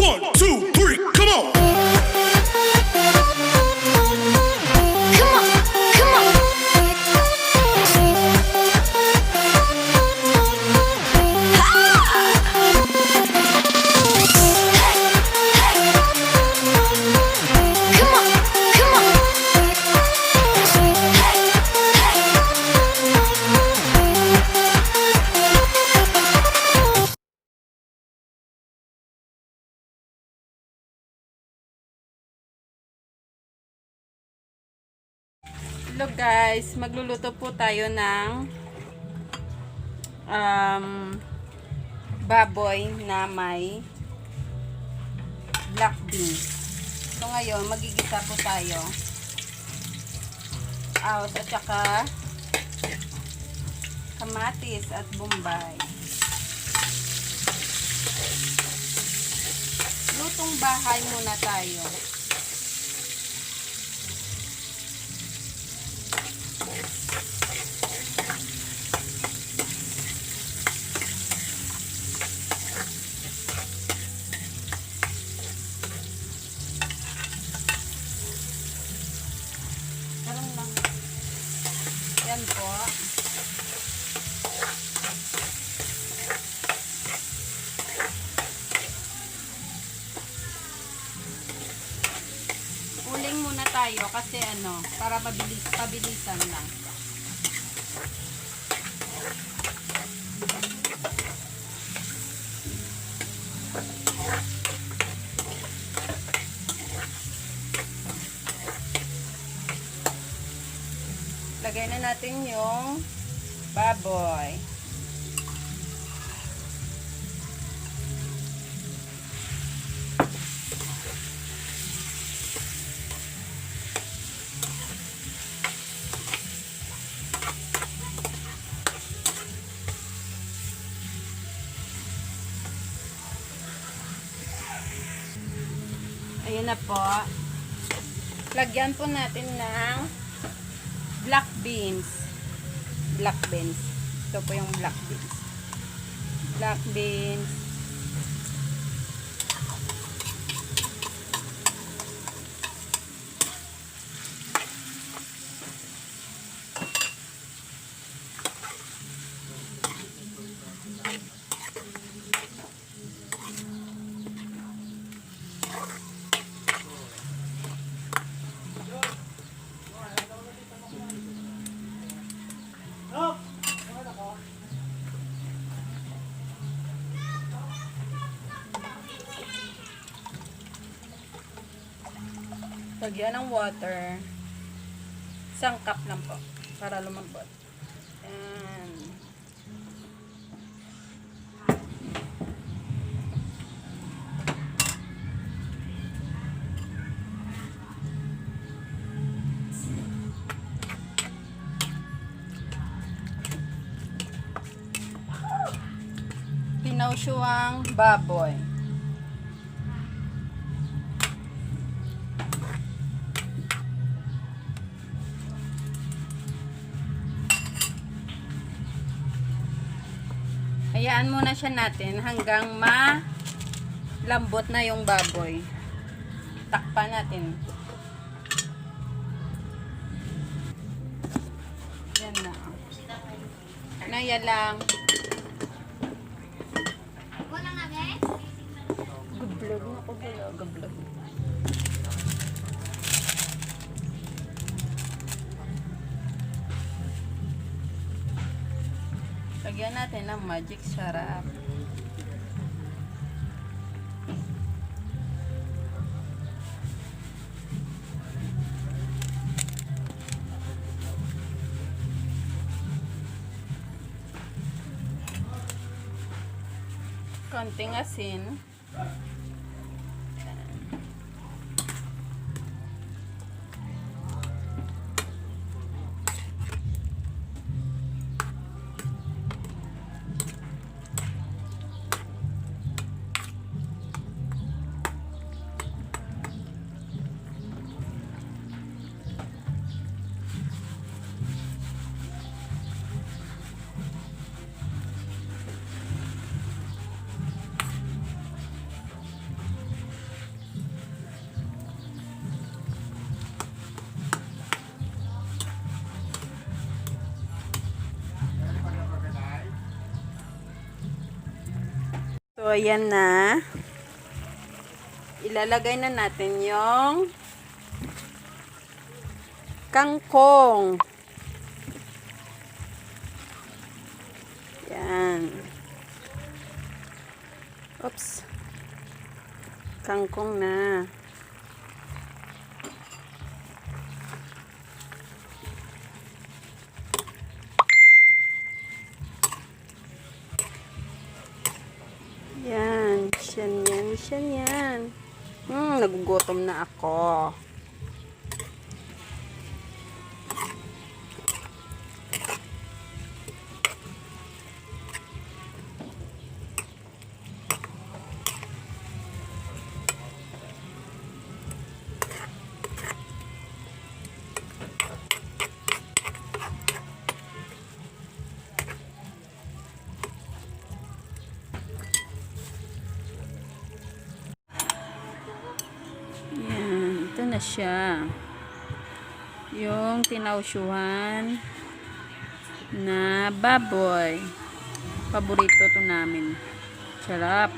1, 2, 3, come on! Come on, come on. Come on, come on. Hello guys, magluluto po tayo ng baboy na may black beans. So ngayon, magigisa po tayo. At saka kamatis at bombay. Lutong bahay muna tayo. Yan po. Uling muna tayo kasi para pabilisan lang. Lagay na natin yung baboy. Ayan na po. Lagyan po natin ng black beans. Black beans. Ito po yung black beans. Black beans. Lagyan ng water. Isang cup lang po. Para lumambot. Ayan. Pinausyuang baboy. Hayaan muna siya natin hanggang malambot na yung baboy. Takpan natin. Yan na. Naya lang. Gablog na ko pala. Gablog. Lagyan natin ng magic syrup. Konting asin. ayan na. Ilalagay na natin yung kangkong. Yan. Oops. Kangkong na. Yan. Siyan yan. Nagugutom na ako. Yan, ito na siya. Yung tinausyuhan na baboy. Paborito to namin. Sarap.